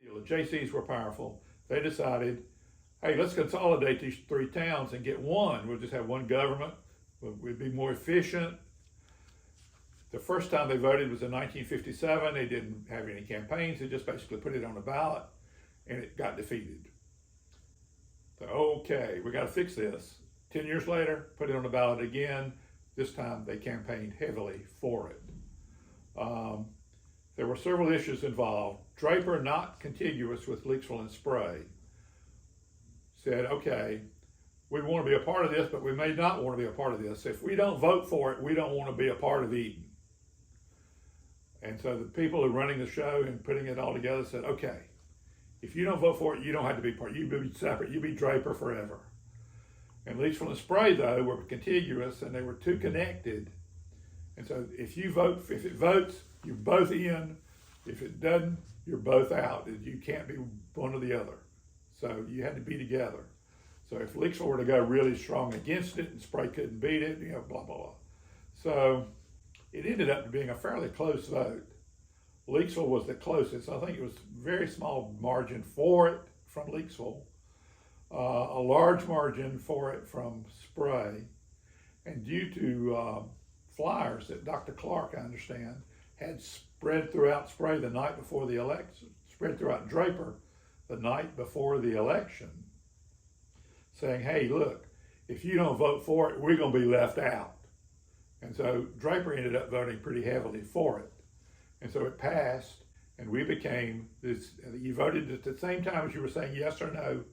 The JCs were powerful. They decided, hey, let's consolidate these three towns and get one. We'll just have one government. We'd be more efficient. The first time they voted was in 1957. They didn't have any campaigns. They just basically put it on the ballot, and it got defeated. So, okay, we got to fix this. 10 years later, put it on the ballot again. This time they campaigned heavily for it. There were several issues involved. Draper, not contiguous with Leakesville and Spray, said, okay, we want to be a part of this, but we may not want to be a part of this. If we don't vote for it, we don't want to be a part of Eden. And so the people who are running the show and putting it all together said, okay, if you don't vote for it, you don't have to be part. You be separate. You be Draper forever. And Leakesville and Spray, though, were contiguous, and they were too connected. And so if it votes, you're both in. If it doesn't, you're both out. You can't be one or the other. So you had to be together. So if Leakesville were to go really strong against it and Spray couldn't beat it, blah, blah, blah. So it ended up being a fairly close vote. Leakesville was the closest. I think it was a very small margin for it from Leakesville, a large margin for it from Spray, and due to flyers that Dr. Clark, I understand, had spread throughout Spray the night before the election, spread throughout Draper the night before the election, saying, hey, look, if you don't vote for it, we're going to be left out. And so Draper ended up voting pretty heavily for it. And so it passed, and we became this. You voted at the same time as you were saying yes or no,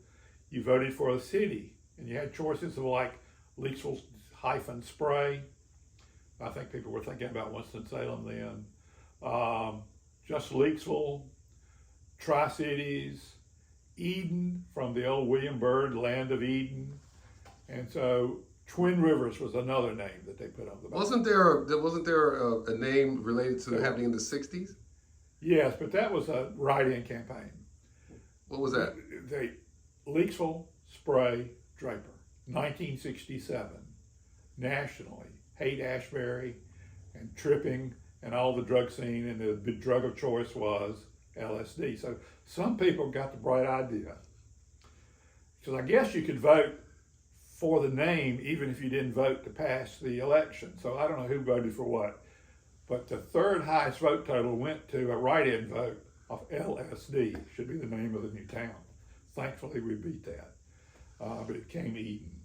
you voted for a city. And you had choices of like Leakesville - Spray. I think people were thinking about Winston-Salem then. Just Leakesville, Tri-Cities, Eden from the old William Byrd, Land of Eden. And so Twin Rivers was another name that they put on the ballot. Wasn't there a name related to happening in the 60s? Yes, but that was a write-in campaign. What was that? Leakesville, Spray, Draper, 1967, nationally. Haight-Ashbury and tripping and all the drug scene, and the drug of choice was LSD. So some people got the bright idea. Because I guess you could vote for the name even if you didn't vote to pass the election. So I don't know who voted for what. But the third highest vote total went to a write-in vote of LSD, should be the name of the new town. Thankfully we beat that, but it came Eden.